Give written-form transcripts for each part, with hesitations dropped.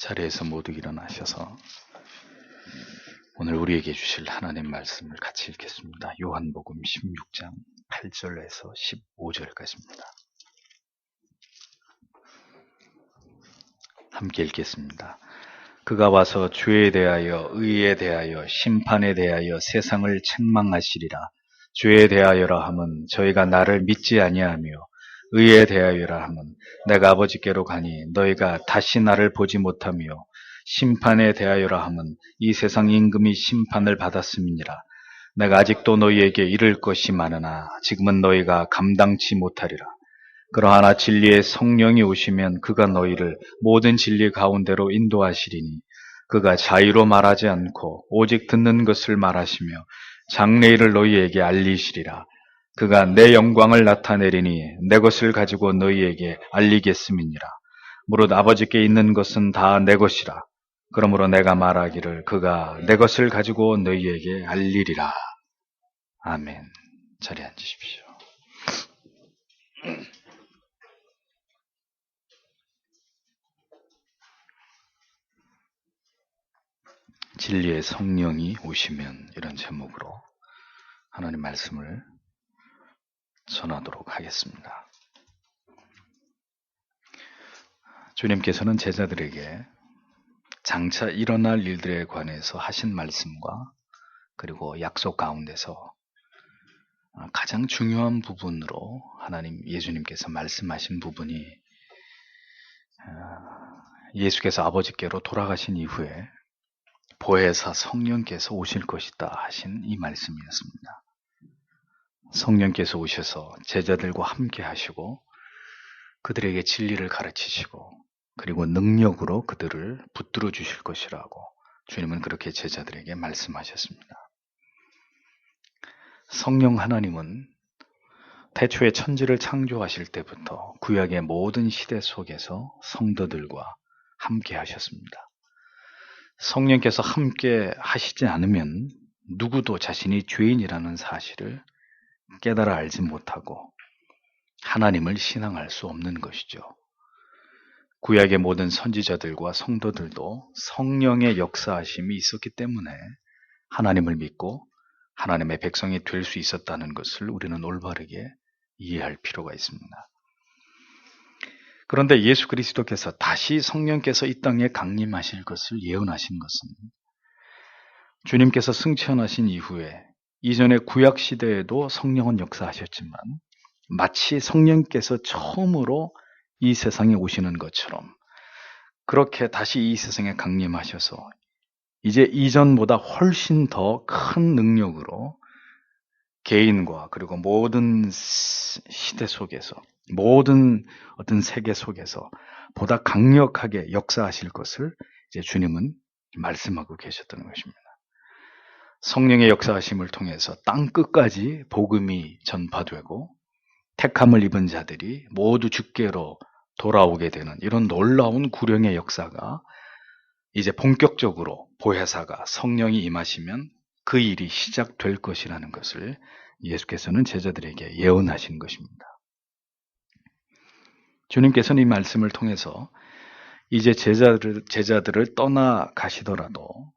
자리에서 모두 일어나셔서 오늘 우리에게 주실 하나님 말씀을 같이 읽겠습니다. 요한복음 16장 8절에서 15절까지입니다. 함께 읽겠습니다. 그가 와서 죄에 대하여, 의에 대하여, 심판에 대하여 세상을 책망하시리라. 죄에 대하여라 함은 저희가 나를 믿지 아니하며, 의에 대하여라 함은 내가 아버지께로 가니 너희가 다시 나를 보지 못하며, 심판에 대하여라 함은 이 세상 임금이 심판을 받았음이니라. 내가 아직도 너희에게 이를 것이 많으나 지금은 너희가 감당치 못하리라. 그러하나 진리의 성령이 오시면 그가 너희를 모든 진리 가운데로 인도하시리니 그가 자의로 말하지 않고 오직 듣는 것을 말하시며 장래일을 너희에게 알리시리라. 그가 내 영광을 나타내리니 내 것을 가지고 너희에게 알리겠음이니라. 무릇 아버지께 있는 것은 다 내 것이라. 그러므로 내가 말하기를 그가 내 것을 가지고 너희에게 알리리라. 아멘. 자리에 앉으십시오. 진리의 성령이 오시면, 이런 제목으로 하나님 말씀을 전하도록 하겠습니다. 주님께서는 제자들에게 장차 일어날 일들에 관해서 하신 말씀과 그리고 약속 가운데서 가장 중요한 부분으로 예수님께서 말씀하신 부분이, 예수께서 아버지께로 돌아가신 이후에 보혜사 성령께서 오실 것이다 하신 이 말씀이었습니다. 성령께서 오셔서 제자들과 함께 하시고 그들에게 진리를 가르치시고 그리고 능력으로 그들을 붙들어 주실 것이라고 주님은 그렇게 제자들에게 말씀하셨습니다. 성령 하나님은 태초에 천지를 창조하실 때부터 구약의 모든 시대 속에서 성도들과 함께 하셨습니다. 성령께서 함께 하시지 않으면 누구도 자신이 죄인이라는 사실을 깨달아 알지 못하고 하나님을 신앙할 수 없는 것이죠. 구약의 모든 선지자들과 성도들도 성령의 역사하심이 있었기 때문에 하나님을 믿고 하나님의 백성이 될 수 있었다는 것을 우리는 올바르게 이해할 필요가 있습니다. 그런데 예수 그리스도께서 다시 성령께서 이 땅에 강림하실 것을 예언하신 것은 주님께서 승천하신 이후에 이전의 구약 시대에도 성령은 역사하셨지만 마치 성령께서 처음으로 이 세상에 오시는 것처럼 그렇게 다시 이 세상에 강림하셔서 이제 이전보다 훨씬 더 큰 능력으로 개인과 그리고 모든 시대 속에서, 모든 어떤 세계 속에서 보다 강력하게 역사하실 것을 이제 주님은 말씀하고 계셨다는 것입니다. 성령의 역사하심을 통해서 땅 끝까지 복음이 전파되고 택함을 입은 자들이 모두 주께로 돌아오게 되는 이런 놀라운 구령의 역사가 이제 본격적으로 보혜사가 성령이 임하시면 그 일이 시작될 것이라는 것을 예수께서는 제자들에게 예언하신 것입니다. 주님께서는 이 말씀을 통해서 이제 제자들을 떠나가시더라도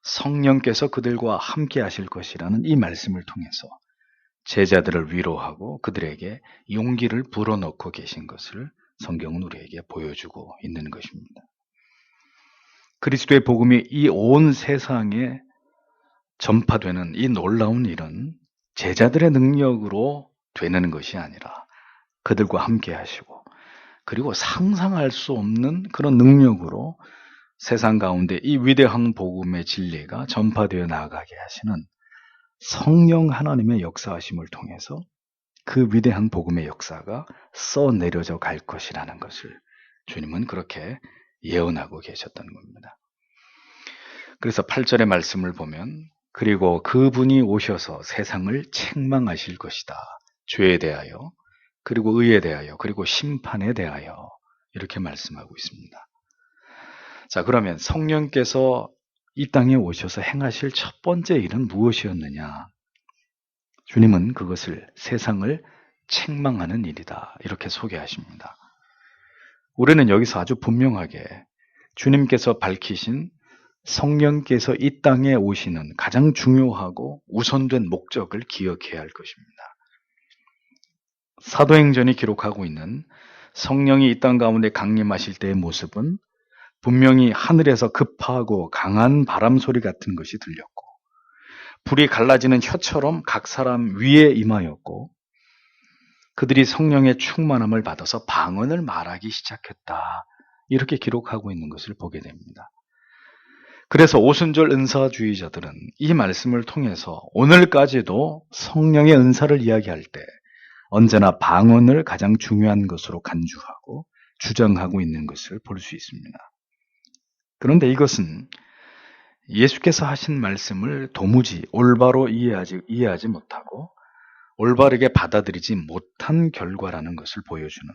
성령께서 그들과 함께 하실 것이라는 이 말씀을 통해서 제자들을 위로하고 그들에게 용기를 불어넣고 계신 것을 성경은 우리에게 보여주고 있는 것입니다. 그리스도의 복음이 이 온 세상에 전파되는 이 놀라운 일은 제자들의 능력으로 되는 것이 아니라 그들과 함께 하시고 그리고 상상할 수 없는 그런 능력으로 세상 가운데 이 위대한 복음의 진리가 전파되어 나아가게 하시는 성령 하나님의 역사하심을 통해서 그 위대한 복음의 역사가 써내려져 갈 것이라는 것을 주님은 그렇게 예언하고 계셨다는 겁니다. 그래서 8절의 말씀을 보면 그리고 그분이 오셔서 세상을 책망하실 것이다. 죄에 대하여, 그리고 의에 대하여, 그리고 심판에 대하여 이렇게 말씀하고 있습니다. 자, 그러면 성령께서 이 땅에 오셔서 행하실 첫 번째 일은 무엇이었느냐? 주님은 그것을 세상을 책망하는 일이다. 이렇게 소개하십니다. 우리는 여기서 아주 분명하게 주님께서 밝히신 성령께서 이 땅에 오시는 가장 중요하고 우선된 목적을 기억해야 할 것입니다. 사도행전이 기록하고 있는 성령이 이 땅 가운데 강림하실 때의 모습은 분명히 하늘에서 급하고 강한 바람 소리 같은 것이 들렸고, 불이 갈라지는 혀처럼 각 사람 위에 임하였고, 그들이 성령의 충만함을 받아서 방언을 말하기 시작했다. 이렇게 기록하고 있는 것을 보게 됩니다. 그래서 오순절 은사주의자들은 이 말씀을 통해서 오늘까지도 성령의 은사를 이야기할 때 언제나 방언을 가장 중요한 것으로 간주하고 주장하고 있는 것을 볼 수 있습니다. 그런데 이것은 예수께서 하신 말씀을 도무지 올바로 이해하지 못하고 올바르게 받아들이지 못한 결과라는 것을 보여주는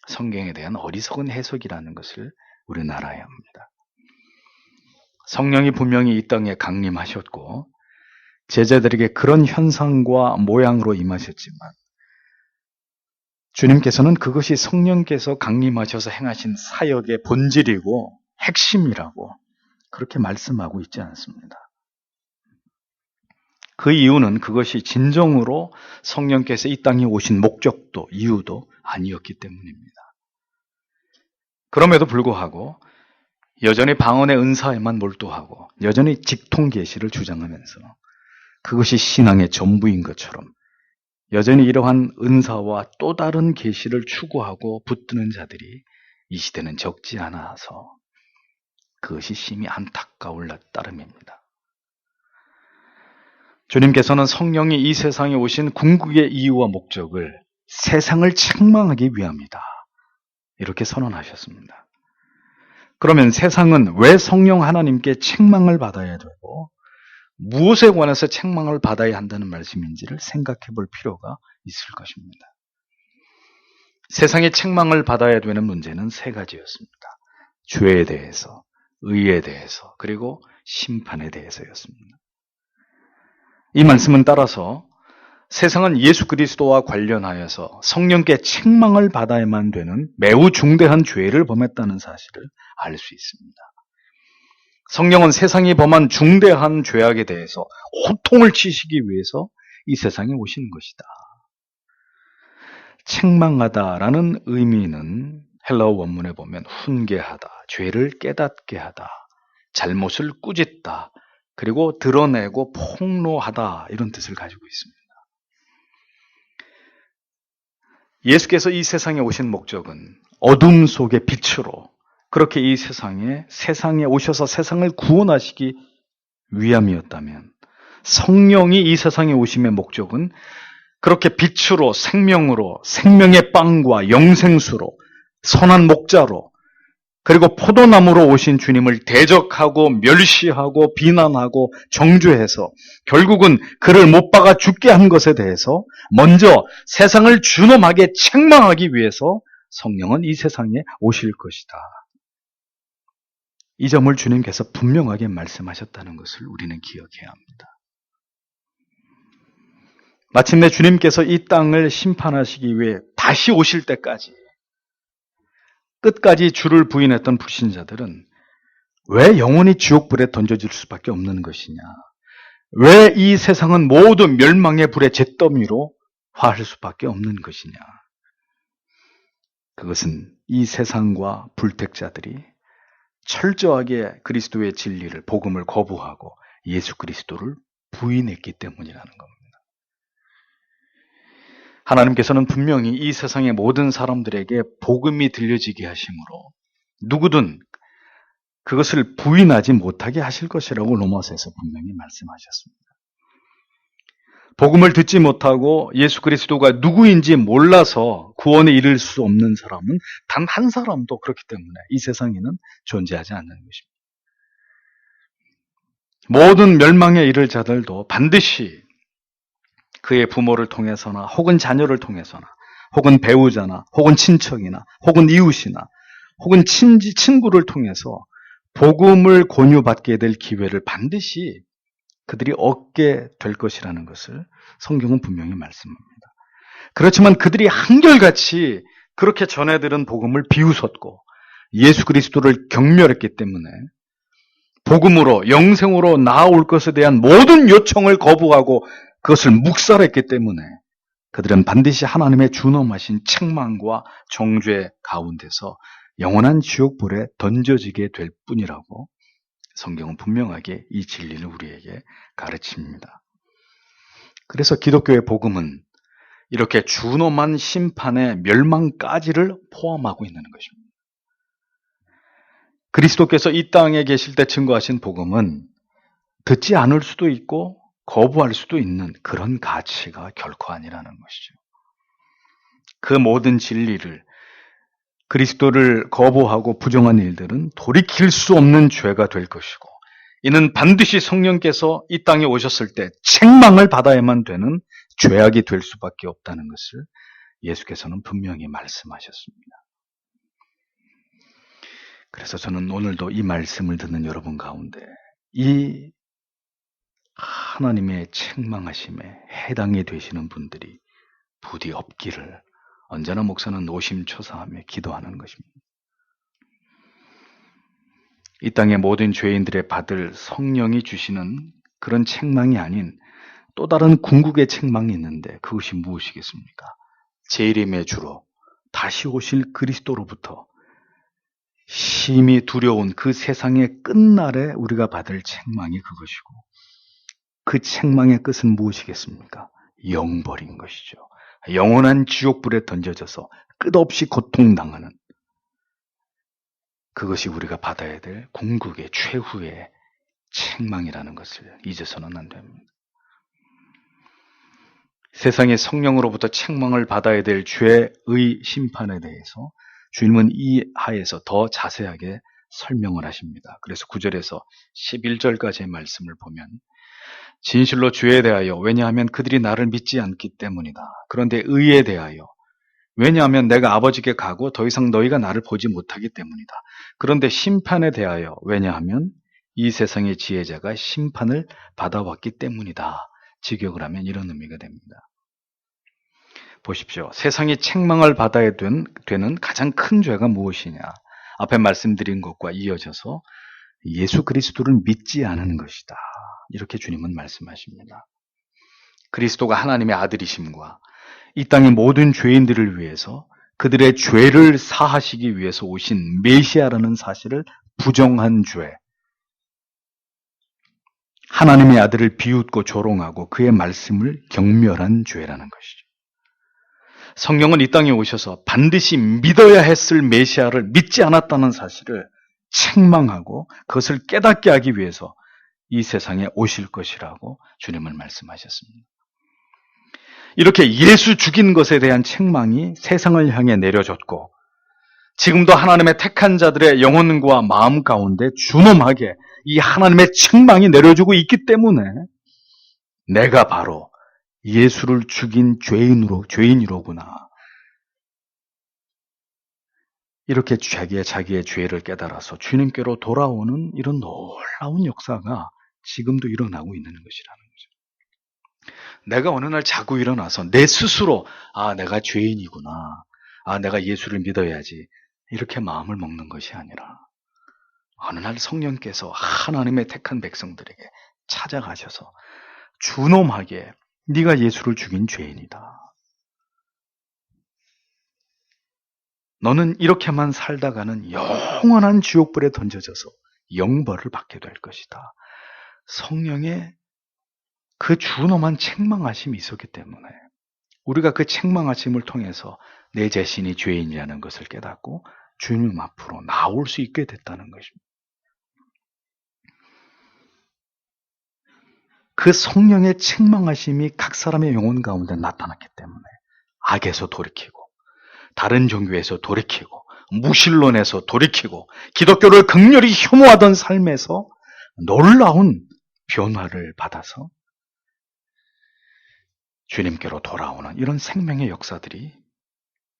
성경에 대한 어리석은 해석이라는 것을 우리는 알아야 합니다. 성령이 분명히 이 땅에 강림하셨고 제자들에게 그런 현상과 모양으로 임하셨지만 주님께서는 그것이 성령께서 강림하셔서 행하신 사역의 본질이고 핵심이라고 그렇게 말씀하고 있지 않습니다. 그 이유는 그것이 진정으로 성령께서 이 땅에 오신 목적도 이유도 아니었기 때문입니다. 그럼에도 불구하고 여전히 방언의 은사에만 몰두하고 여전히 직통 계시를 주장하면서 그것이 신앙의 전부인 것처럼 여전히 이러한 은사와 또 다른 계시를 추구하고 붙드는 자들이 이 시대는 적지 않아서 그것이 심히 안타까울 따름입니다. 주님께서는 성령이 이 세상에 오신 궁극의 이유와 목적을 세상을 책망하기 위함이다. 이렇게 선언하셨습니다. 그러면 세상은 왜 성령 하나님께 책망을 받아야 되고 무엇에 관해서 책망을 받아야 한다는 말씀인지를 생각해 볼 필요가 있을 것입니다. 세상의 책망을 받아야 되는 문제는 세 가지였습니다. 죄에 대해서, 의에 대해서, 그리고 심판에 대해서였습니다. 이 말씀은 따라서 세상은 예수 그리스도와 관련하여서 성령께 책망을 받아야만 되는 매우 중대한 죄를 범했다는 사실을 알 수 있습니다. 성령은 세상이 범한 중대한 죄악에 대해서 호통을 치시기 위해서 이 세상에 오신 것이다. 책망하다라는 의미는 헬라어 원문에 보면 훈계하다, 죄를 깨닫게 하다, 잘못을 꾸짖다, 그리고 드러내고 폭로하다 이런 뜻을 가지고 있습니다. 예수께서 이 세상에 오신 목적은 어둠 속의 빛으로 그렇게 이 세상에 오셔서 세상을 구원하시기 위함이었다면 성령이 이 세상에 오심의 목적은 그렇게 빛으로 생명으로 생명의 빵과 영생수로 선한 목자로 그리고 포도나무로 오신 주님을 대적하고 멸시하고 비난하고 정죄해서 결국은 그를 못 박아 죽게 한 것에 대해서 먼저 세상을 준엄하게 책망하기 위해서 성령은 이 세상에 오실 것이다. 이 점을 주님께서 분명하게 말씀하셨다는 것을 우리는 기억해야 합니다. 마침내 주님께서 이 땅을 심판하시기 위해 다시 오실 때까지 끝까지 주를 부인했던 불신자들은 왜 영원히 지옥불에 던져질 수밖에 없는 것이냐? 왜 이 세상은 모두 멸망의 불의 잿더미로 화할 수밖에 없는 것이냐? 그것은 이 세상과 불택자들이 철저하게 그리스도의 진리를, 복음을 거부하고 예수 그리스도를 부인했기 때문이라는 겁니다. 하나님께서는 분명히 이 세상의 모든 사람들에게 복음이 들려지게 하심으로 누구든 그것을 부인하지 못하게 하실 것이라고 로마서에서 분명히 말씀하셨습니다. 복음을 듣지 못하고 예수 그리스도가 누구인지 몰라서 구원에 이를 수 없는 사람은 단 한 사람도 그렇기 때문에 이 세상에는 존재하지 않는 것입니다. 모든 멸망에 이를 자들도 반드시 그의 부모를 통해서나 혹은 자녀를 통해서나 혹은 배우자나 혹은 친척이나 혹은 이웃이나 혹은 친구를 통해서 복음을 공유받게 될 기회를 반드시 그들이 얻게 될 것이라는 것을 성경은 분명히 말씀합니다. 그렇지만 그들이 한결같이 그렇게 전해 들은 복음을 비웃었고 예수 그리스도를 경멸했기 때문에 복음으로 영생으로 나아올 것에 대한 모든 요청을 거부하고 그것을 묵살했기 때문에 그들은 반드시 하나님의 준엄하신 책망과 정죄 가운데서 영원한 지옥불에 던져지게 될 뿐이라고 성경은 분명하게 이 진리를 우리에게 가르칩니다. 그래서 기독교의 복음은 이렇게 준엄한 심판의 멸망까지를 포함하고 있는 것입니다. 그리스도께서 이 땅에 계실 때 증거하신 복음은 듣지 않을 수도 있고 거부할 수도 있는 그런 가치가 결코 아니라는 것이죠. 그 모든 진리를 그리스도를 거부하고 부정한 일들은 돌이킬 수 없는 죄가 될 것이고 이는 반드시 성령께서 이 땅에 오셨을 때 책망을 받아야만 되는 죄악이 될 수밖에 없다는 것을 예수께서는 분명히 말씀하셨습니다. 그래서 저는 오늘도 이 말씀을 듣는 여러분 가운데 이 하나님의 책망하심에 해당이 되시는 분들이 부디 없기를 언제나 목사는 노심초사하며 기도하는 것입니다. 이 땅의 모든 죄인들의 받을 성령이 주시는 그런 책망이 아닌 또 다른 궁극의 책망이 있는데 그것이 무엇이겠습니까? 재림의 주로 다시 오실 그리스도로부터 심히 두려운 그 세상의 끝날에 우리가 받을 책망이 그것이고 그 책망의 끝은 무엇이겠습니까? 영벌인 것이죠. 영원한 지옥불에 던져져서 끝없이 고통당하는 그것이 우리가 받아야 될 궁극의 최후의 책망이라는 것을 잊어서는 안 됩니다. 세상의 성령으로부터 책망을 받아야 될 죄의 심판에 대해서 주님은 이 하에서 더 자세하게 설명을 하십니다. 그래서 9절에서 11절까지의 말씀을 보면 진실로 죄에 대하여 왜냐하면 그들이 나를 믿지 않기 때문이다. 그런데 의에 대하여 왜냐하면 내가 아버지께 가고 더 이상 너희가 나를 보지 못하기 때문이다. 그런데 심판에 대하여 왜냐하면 이 세상의 지혜자가 심판을 받아왔기 때문이다. 직역을 하면 이런 의미가 됩니다. 보십시오. 세상이 책망을 받아야 되는 가장 큰 죄가 무엇이냐? 앞에 말씀드린 것과 이어져서 예수 그리스도를 믿지 않은 것이다. 이렇게 주님은 말씀하십니다. 그리스도가 하나님의 아들이심과 이 땅의 모든 죄인들을 위해서 그들의 죄를 사하시기 위해서 오신 메시아라는 사실을 부정한 죄, 하나님의 아들을 비웃고 조롱하고 그의 말씀을 경멸한 죄라는 것이죠. 성령은 이 땅에 오셔서 반드시 믿어야 했을 메시아를 믿지 않았다는 사실을 책망하고 그것을 깨닫게 하기 위해서 이 세상에 오실 것이라고 주님은 말씀하셨습니다. 이렇게 예수 죽인 것에 대한 책망이 세상을 향해 내려졌고 지금도 하나님의 택한 자들의 영혼과 마음 가운데 준엄하게 이 하나님의 책망이 내려지고 있기 때문에 내가 바로 예수를 죽인 죄인이로구나. 이렇게 자기의 죄를 깨달아서 주님께로 돌아오는 이런 놀라운 역사가 지금도 일어나고 있는 것이라는 거죠. 내가 어느 날 자고 일어나서 내 스스로 내가 죄인이구나. 내가 예수를 믿어야지. 이렇게 마음을 먹는 것이 아니라 어느 날 성령께서 하나님의 택한 백성들에게 찾아가셔서 준엄하게 네가 예수를 죽인 죄인이다. 너는 이렇게만 살다가는 영원한 지옥불에 던져져서 영벌을 받게 될 것이다. 성령의 그 준엄한 책망하심이 있었기 때문에 우리가 그 책망하심을 통해서 내 자신이 죄인이라는 것을 깨닫고 주님 앞으로 나올 수 있게 됐다는 것입니다. 그 성령의 책망하심이 각 사람의 영혼 가운데 나타났기 때문에 악에서 돌이키고 다른 종교에서 돌이키고 무신론에서 돌이키고 기독교를 극렬히 혐오하던 삶에서 놀라운 변화를 받아서 주님께로 돌아오는 이런 생명의 역사들이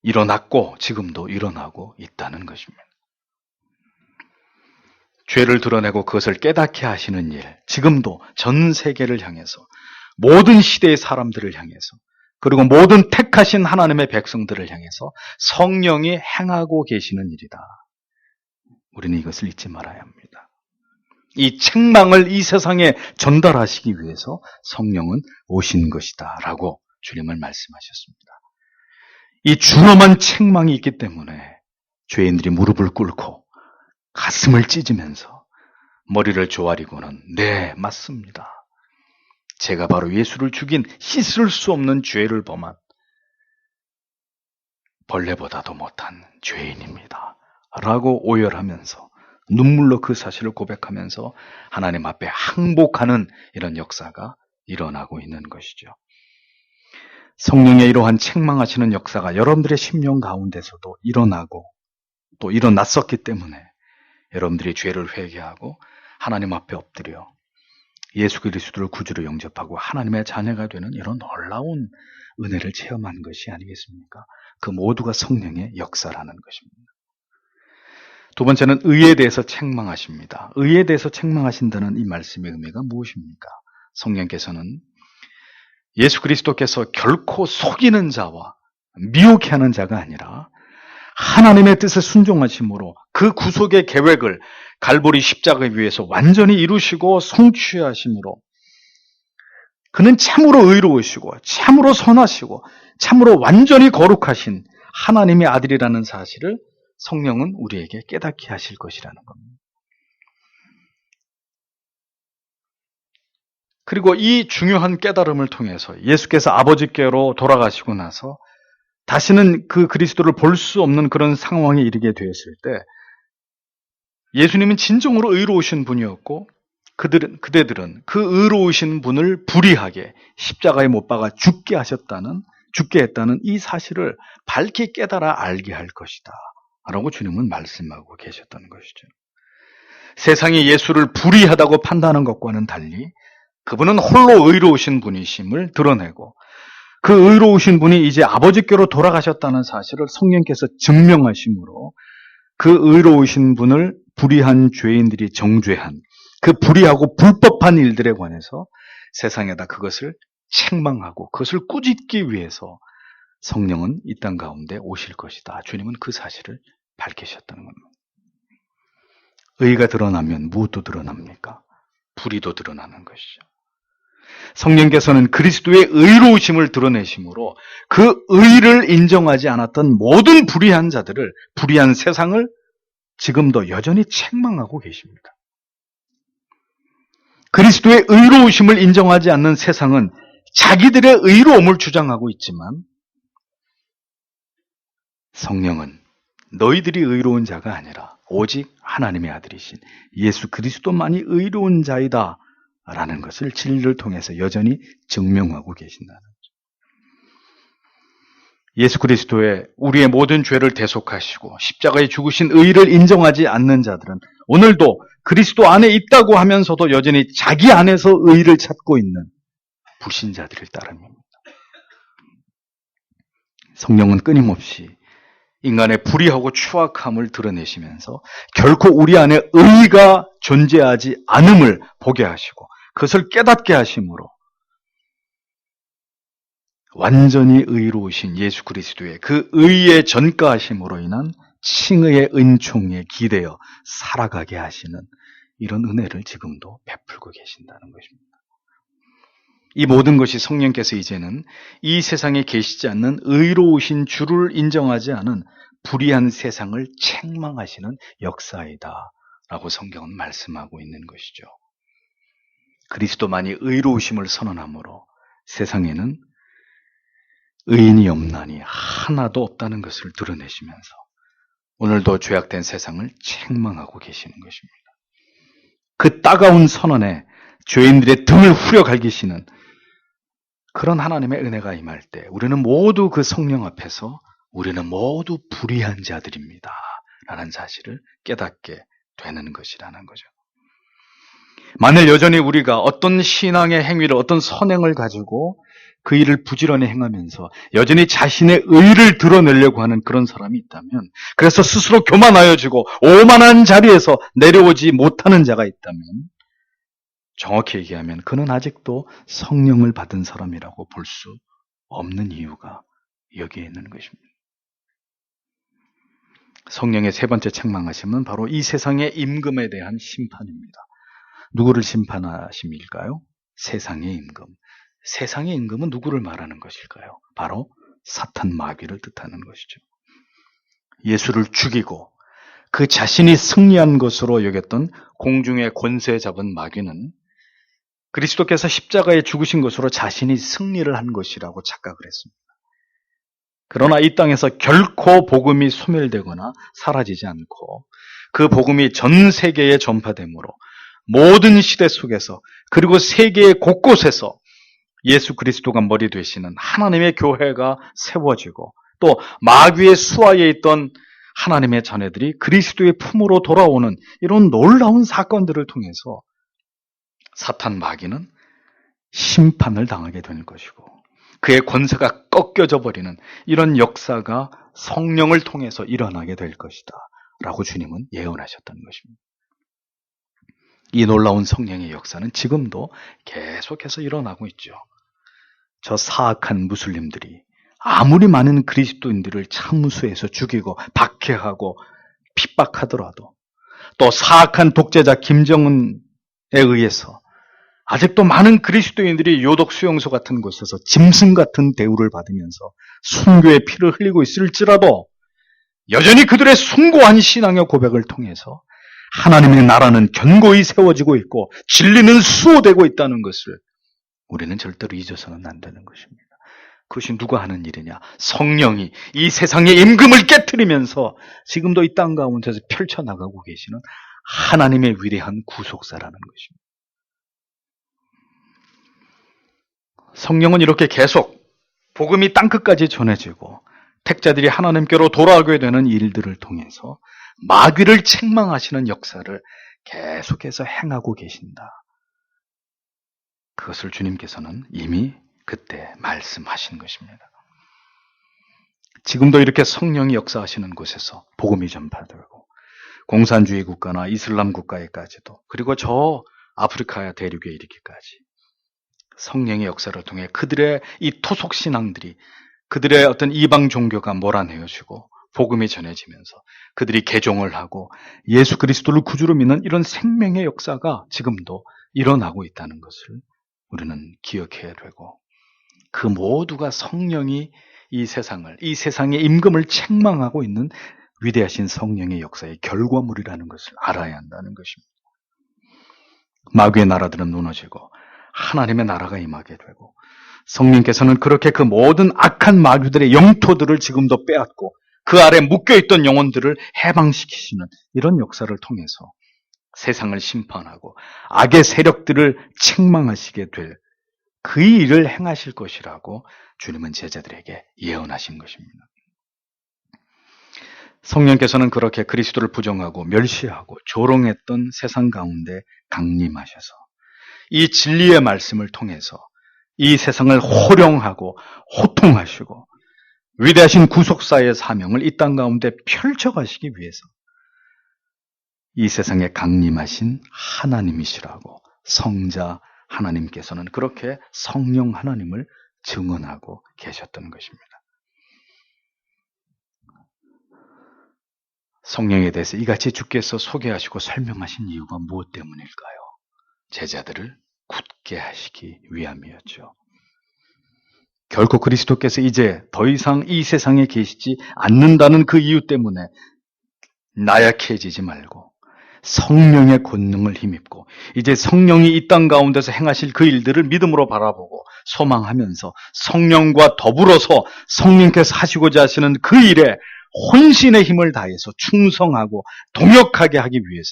일어났고 지금도 일어나고 있다는 것입니다. 죄를 드러내고 그것을 깨닫게 하시는 일, 지금도 전 세계를 향해서 모든 시대의 사람들을 향해서 그리고 모든 택하신 하나님의 백성들을 향해서 성령이 행하고 계시는 일이다. 우리는 이것을 잊지 말아야 합니다. 이 책망을 이 세상에 전달하시기 위해서 성령은 오신 것이다 라고 주님은 말씀하셨습니다. 이 준엄한 책망이 있기 때문에 죄인들이 무릎을 꿇고 가슴을 찢으면서 머리를 조아리고는 네, 맞습니다. 제가 바로 예수를 죽인 씻을 수 없는 죄를 범한 벌레보다도 못한 죄인입니다. 라고 오열하면서 눈물로 그 사실을 고백하면서 하나님 앞에 항복하는 이런 역사가 일어나고 있는 것이죠. 성령의 이러한 책망하시는 역사가 여러분들의 심령 가운데서도 일어나고 또 일어났었기 때문에 여러분들이 죄를 회개하고 하나님 앞에 엎드려 예수 그리스도를 구주로 영접하고 하나님의 자녀가 되는 이런 놀라운 은혜를 체험한 것이 아니겠습니까? 그 모두가 성령의 역사라는 것입니다. 두 번째는 의에 대해서 책망하십니다. 의에 대해서 책망하신다는 이 말씀의 의미가 무엇입니까? 성령께서는 예수 그리스도께서 결코 속이는 자와 미혹해 하는 자가 아니라 하나님의 뜻에 순종하심으로 그 구속의 계획을 갈보리 십자가 위에서 완전히 이루시고 성취하심으로 그는 참으로 의로우시고 참으로 선하시고 참으로 완전히 거룩하신 하나님의 아들이라는 사실을 성령은 우리에게 깨닫게 하실 것이라는 겁니다. 그리고 이 중요한 깨달음을 통해서 예수께서 아버지께로 돌아가시고 나서 다시는 그 그리스도를 볼 수 없는 그런 상황에 이르게 되었을 때 예수님은 진정으로 의로우신 분이었고 그대들은 그 의로우신 분을 불의하게 십자가에 못 박아 죽게 했다는 이 사실을 밝게 깨달아 알게 할 것이다 라고 주님은 말씀하고 계셨던 것이죠. 세상이 예수를 불의하다고 판단하는 것과는 달리 그분은 홀로 의로우신 분이심을 드러내고 그 의로우신 분이 이제 아버지께로 돌아가셨다는 사실을 성령께서 증명하심으로 그 의로우신 분을 불의한 죄인들이 정죄한 그 불의하고 불법한 일들에 관해서 세상에다 그것을 책망하고 그것을 꾸짖기 위해서 성령은 이 땅 가운데 오실 것이다. 주님은 그 사실을 밝히셨다는 겁니다. 의가 드러나면 무엇도 드러납니까? 불의도 드러나는 것이죠. 성령께서는 그리스도의 의로우심을 드러내심으로 그 의를 인정하지 않았던 모든 불의한 자들을, 불의한 세상을 지금도 여전히 책망하고 계십니다. 그리스도의 의로우심을 인정하지 않는 세상은 자기들의 의로움을 주장하고 있지만 성령은 너희들이 의로운 자가 아니라 오직 하나님의 아들이신 예수 그리스도만이 의로운 자이다 라는 것을 진리를 통해서 여전히 증명하고 계신다는 거죠. 예수 그리스도의 우리의 모든 죄를 대속하시고 십자가에 죽으신 의를 인정하지 않는 자들은 오늘도 그리스도 안에 있다고 하면서도 여전히 자기 안에서 의를 찾고 있는 불신자들일 따름입니다. 성령은 끊임없이 인간의 불의하고 추악함을 드러내시면서 결코 우리 안에 의가 존재하지 않음을 보게 하시고 그것을 깨닫게 하심으로 완전히 의로우신 예수 그리스도의 그 의의 전가하심으로 인한 칭의의 은총에 기대어 살아가게 하시는 이런 은혜를 지금도 베풀고 계신다는 것입니다. 이 모든 것이 성령께서 이제는 이 세상에 계시지 않는 의로우신 주를 인정하지 않은 불의한 세상을 책망하시는 역사이다 라고 성경은 말씀하고 있는 것이죠. 그리스도만이 의로우심을 선언함으로 세상에는 의인이 없나니 하나도 없다는 것을 드러내시면서 오늘도 죄악된 세상을 책망하고 계시는 것입니다. 그 따가운 선언에 죄인들의 등을 후려 갈기시는 그런 하나님의 은혜가 임할 때 우리는 모두 그 성령 앞에서 우리는 모두 불의한 자들입니다 라는 사실을 깨닫게 되는 것이라는 거죠. 만일 여전히 우리가 어떤 신앙의 행위를 어떤 선행을 가지고 그 일을 부지런히 행하면서 여전히 자신의 의를 드러내려고 하는 그런 사람이 있다면, 그래서 스스로 교만하여지고 오만한 자리에서 내려오지 못하는 자가 있다면 정확히 얘기하면 그는 아직도 성령을 받은 사람이라고 볼 수 없는 이유가 여기에 있는 것입니다. 성령의 세 번째 책망하심은 바로 이 세상의 임금에 대한 심판입니다. 누구를 심판하심일까요? 세상의 임금. 세상의 임금은 누구를 말하는 것일까요? 바로 사탄 마귀를 뜻하는 것이죠. 예수를 죽이고 그 자신이 승리한 것으로 여겼던 공중의 권세 잡은 마귀는 그리스도께서 십자가에 죽으신 것으로 자신이 승리를 한 것이라고 착각을 했습니다. 그러나 이 땅에서 결코 복음이 소멸되거나 사라지지 않고 그 복음이 전 세계에 전파되므로 모든 시대 속에서 그리고 세계 곳곳에서 예수 그리스도가 머리 되시는 하나님의 교회가 세워지고 또 마귀의 수하에 있던 하나님의 자녀들이 그리스도의 품으로 돌아오는 이런 놀라운 사건들을 통해서 사탄 마귀는 심판을 당하게 되는 것이고 그의 권세가 꺾여져 버리는 이런 역사가 성령을 통해서 일어나게 될 것이다 라고 주님은 예언하셨던 것입니다. 이 놀라운 성령의 역사는 지금도 계속해서 일어나고 있죠. 저 사악한 무슬림들이 아무리 많은 그리스도인들을 참수해서 죽이고 박해하고 핍박하더라도 또 사악한 독재자 김정은에 의해서 아직도 많은 그리스도인들이 요독 수용소 같은 곳에서 짐승 같은 대우를 받으면서 순교의 피를 흘리고 있을지라도 여전히 그들의 숭고한 신앙의 고백을 통해서 하나님의 나라는 견고히 세워지고 있고 진리는 수호되고 있다는 것을 우리는 절대로 잊어서는 안 되는 것입니다. 그것이 누가 하는 일이냐? 성령이 이 세상의 임금을 깨트리면서 지금도 이 땅 가운데서 펼쳐나가고 계시는 하나님의 위대한 구속사라는 것입니다. 성령은 이렇게 계속 복음이 땅끝까지 전해지고 택자들이 하나님께로 돌아오게 되는 일들을 통해서 마귀를 책망하시는 역사를 계속해서 행하고 계신다. 그것을 주님께서는 이미 그때 말씀하신 것입니다. 지금도 이렇게 성령이 역사하시는 곳에서 복음이 전파되고 공산주의 국가나 이슬람 국가에까지도 그리고 저 아프리카 대륙에 이르기까지 성령의 역사를 통해 그들의 이 토속 신앙들이 그들의 어떤 이방 종교가 몰아내어지고 복음이 전해지면서 그들이 개종을 하고 예수 그리스도를 구주로 믿는 이런 생명의 역사가 지금도 일어나고 있다는 것을 우리는 기억해야 되고 그 모두가 성령이 이 세상의 임금을 책망하고 있는 위대하신 성령의 역사의 결과물이라는 것을 알아야 한다는 것입니다. 마귀의 나라들은 무너지고 하나님의 나라가 임하게 되고 성령께서는 그렇게 그 모든 악한 마귀들의 영토들을 지금도 빼앗고 그 아래 묶여있던 영혼들을 해방시키시는 이런 역사를 통해서 세상을 심판하고 악의 세력들을 책망하시게 될 그 일을 행하실 것이라고 주님은 제자들에게 예언하신 것입니다. 성령께서는 그렇게 그리스도를 부정하고 멸시하고 조롱했던 세상 가운데 강림하셔서 이 진리의 말씀을 통해서 이 세상을 호령하고 호통하시고 위대하신 구속사의 사명을 이 땅 가운데 펼쳐가시기 위해서 이 세상에 강림하신 하나님이시라고 성자 하나님께서는 그렇게 성령 하나님을 증언하고 계셨던 것입니다. 성령에 대해서 이같이 주께서 소개하시고 설명하신 이유가 무엇 때문일까요? 제자들을 굳게 하시기 위함이었죠. 결코 그리스도께서 이제 더 이상 이 세상에 계시지 않는다는 그 이유 때문에 나약해지지 말고 성령의 권능을 힘입고 이제 성령이 이 땅 가운데서 행하실 그 일들을 믿음으로 바라보고 소망하면서 성령과 더불어서 성령께서 하시고자 하시는 그 일에 혼신의 힘을 다해서 충성하고 동역하게 하기 위해서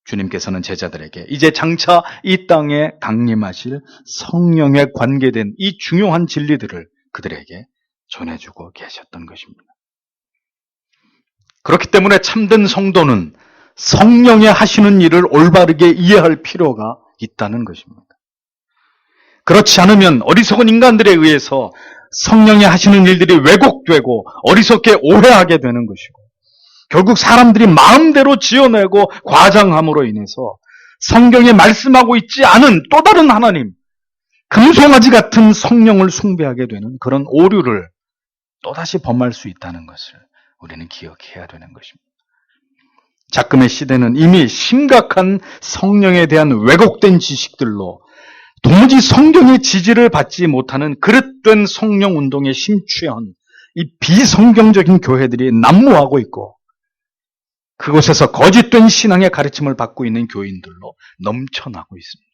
주님께서는 제자들에게 이제 장차 이 땅에 강림하실 성령에 관계된 이 중요한 진리들을 그들에게 전해주고 계셨던 것입니다. 그렇기 때문에 참된 성도는 성령이 하시는 일을 올바르게 이해할 필요가 있다는 것입니다. 그렇지 않으면 어리석은 인간들에 의해서 성령이 하시는 일들이 왜곡되고 어리석게 오해하게 되는 것이고 결국 사람들이 마음대로 지어내고 과장함으로 인해서 성경에 말씀하고 있지 않은 또 다른 하나님, 금송아지 같은 성령을 숭배하게 되는 그런 오류를 또다시 범할 수 있다는 것을 우리는 기억해야 되는 것입니다. 작금의 시대는 이미 심각한 성령에 대한 왜곡된 지식들로 도무지 성경의 지지를 받지 못하는 그릇된 성령 운동에 심취한 이 비성경적인 교회들이 난무하고 있고, 그곳에서 거짓된 신앙의 가르침을 받고 있는 교인들로 넘쳐나고 있습니다.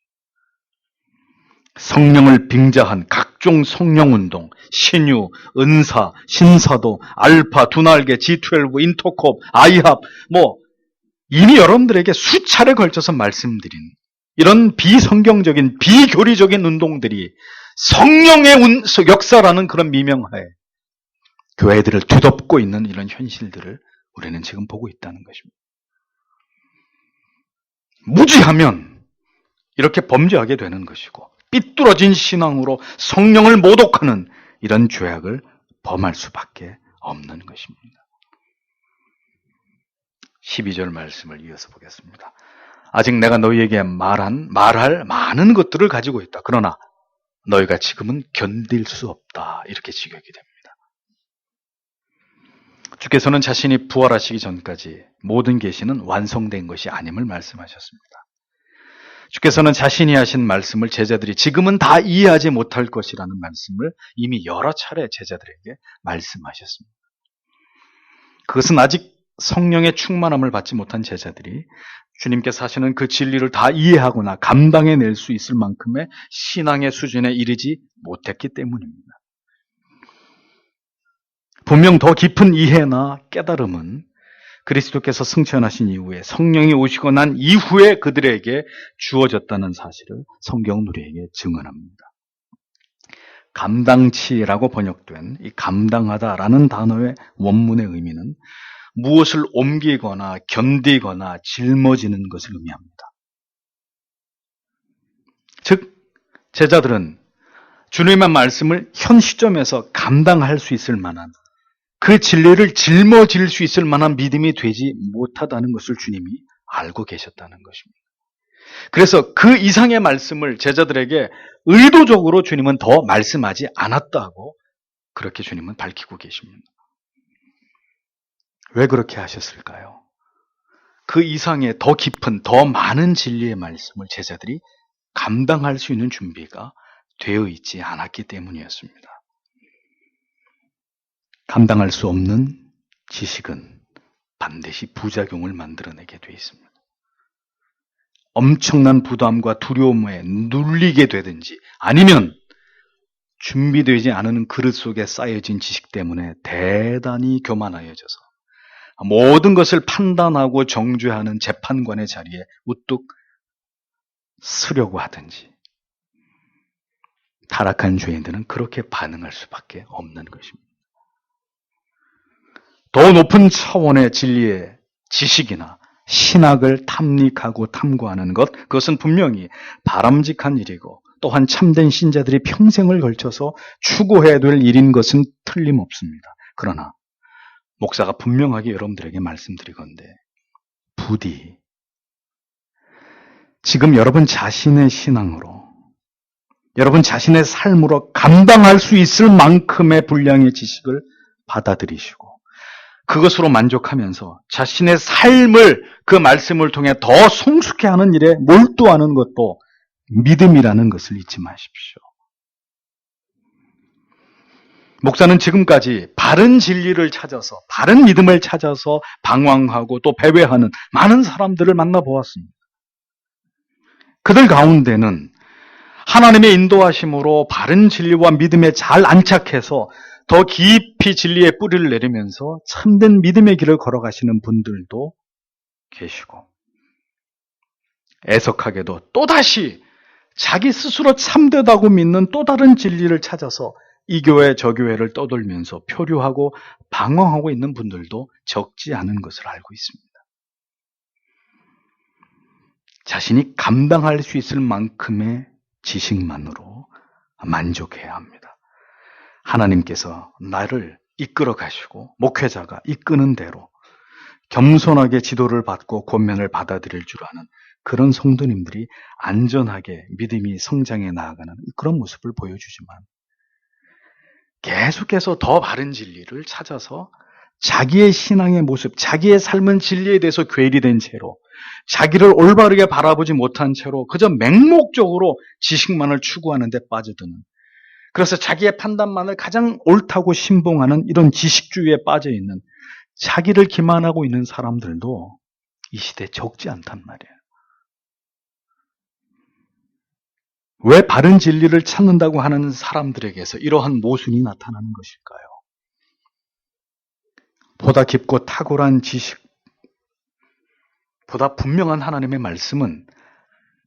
성령을 빙자한 각종 성령운동, 신유, 은사, 신사도, 알파, 두날개, G12, 인터콥, 아이합, 이미 여러분들에게 수차례 걸쳐서 말씀드린 이런 비성경적인, 비교리적인 운동들이 성령의 역사라는 그런 미명하에 교회들을 뒤덮고 있는 이런 현실들을 우리는 지금 보고 있다는 것입니다. 무지하면 이렇게 범죄하게 되는 것이고, 삐뚤어진 신앙으로 성령을 모독하는 이런 죄악을 범할 수밖에 없는 것입니다. 12절 말씀을 이어서 보겠습니다. 아직 내가 너희에게 말할 많은 것들을 가지고 있다. 그러나 너희가 지금은 견딜 수 없다. 이렇게 지적이 됩니다. 주께서는 자신이 부활하시기 전까지 모든 계시는 완성된 것이 아님을 말씀하셨습니다. 주께서는 자신이 하신 말씀을 제자들이 지금은 다 이해하지 못할 것이라는 말씀을 이미 여러 차례 제자들에게 말씀하셨습니다. 그것은 아직 성령의 충만함을 받지 못한 제자들이 주님께서 하시는 그 진리를 다 이해하거나 감당해낼 수 있을 만큼의 신앙의 수준에 이르지 못했기 때문입니다. 분명 더 깊은 이해나 깨달음은 그리스도께서 승천하신 이후에 성령이 오시고 난 이후에 그들에게 주어졌다는 사실을 성경은 우리에게 증언합니다. 감당치라고 번역된 이 감당하다라는 단어의 원문의 의미는 무엇을 옮기거나 견디거나 짊어지는 것을 의미합니다. 즉, 제자들은 주님의 말씀을 현 시점에서 감당할 수 있을 만한, 그 진리를 짊어질 수 있을 만한 믿음이 되지 못하다는 것을 주님이 알고 계셨다는 것입니다. 그래서 그 이상의 말씀을 제자들에게 의도적으로 주님은 더 말씀하지 않았다고 그렇게 주님은 밝히고 계십니다. 왜 그렇게 하셨을까요? 그 이상의 더 깊은, 더 많은 진리의 말씀을 제자들이 감당할 수 있는 준비가 되어 있지 않았기 때문이었습니다. 감당할 수 없는 지식은 반드시 부작용을 만들어내게 되어 있습니다. 엄청난 부담과 두려움에 눌리게 되든지, 아니면 준비되지 않은 그릇 속에 쌓여진 지식 때문에 대단히 교만하여져서 모든 것을 판단하고 정죄하는 재판관의 자리에 우뚝 서려고 하든지, 타락한 죄인들은 그렇게 반응할 수밖에 없는 것입니다. 더 높은 차원의 진리의 지식이나 신학을 탐닉하고 탐구하는 것, 그것은 분명히 바람직한 일이고 또한 참된 신자들이 평생을 걸쳐서 추구해야 될 일인 것은 틀림없습니다. 그러나 목사가 분명하게 여러분들에게 말씀드리건대, 부디 지금 여러분 자신의 신앙으로, 여러분 자신의 삶으로 감당할 수 있을 만큼의 분량의 지식을 받아들이시고 그것으로 만족하면서 자신의 삶을 그 말씀을 통해 더 성숙해 하는 일에 몰두하는 것도 믿음이라는 것을 잊지 마십시오. 목사는 지금까지 바른 진리를 찾아서, 바른 믿음을 찾아서 방황하고 또 배회하는 많은 사람들을 만나보았습니다. 그들 가운데는 하나님의 인도하심으로 바른 진리와 믿음에 잘 안착해서 더 깊이 진리의 뿌리를 내리면서 참된 믿음의 길을 걸어가시는 분들도 계시고, 애석하게도 또다시 자기 스스로 참되다고 믿는 또 다른 진리를 찾아서 이 교회 저 교회를 떠돌면서 표류하고 방황하고 있는 분들도 적지 않은 것을 알고 있습니다. 자신이 감당할 수 있을 만큼의 지식만으로 만족해야 합니다. 하나님께서 나를 이끌어 가시고 목회자가 이끄는 대로 겸손하게 지도를 받고 권면을 받아들일 줄 아는 그런 성도님들이 안전하게 믿음이 성장해 나아가는 그런 모습을 보여주지만, 계속해서 더 바른 진리를 찾아서 자기의 신앙의 모습, 자기의 삶은 진리에 대해서 괴리된 채로, 자기를 올바르게 바라보지 못한 채로 그저 맹목적으로 지식만을 추구하는 데 빠져드는, 그래서 자기의 판단만을 가장 옳다고 신봉하는 이런 지식주의에 빠져있는, 자기를 기만하고 있는 사람들도 이 시대에 적지 않단 말이에요. 왜 바른 진리를 찾는다고 하는 사람들에게서 이러한 모순이 나타나는 것일까요? 보다 깊고 탁월한 지식, 보다 분명한 하나님의 말씀은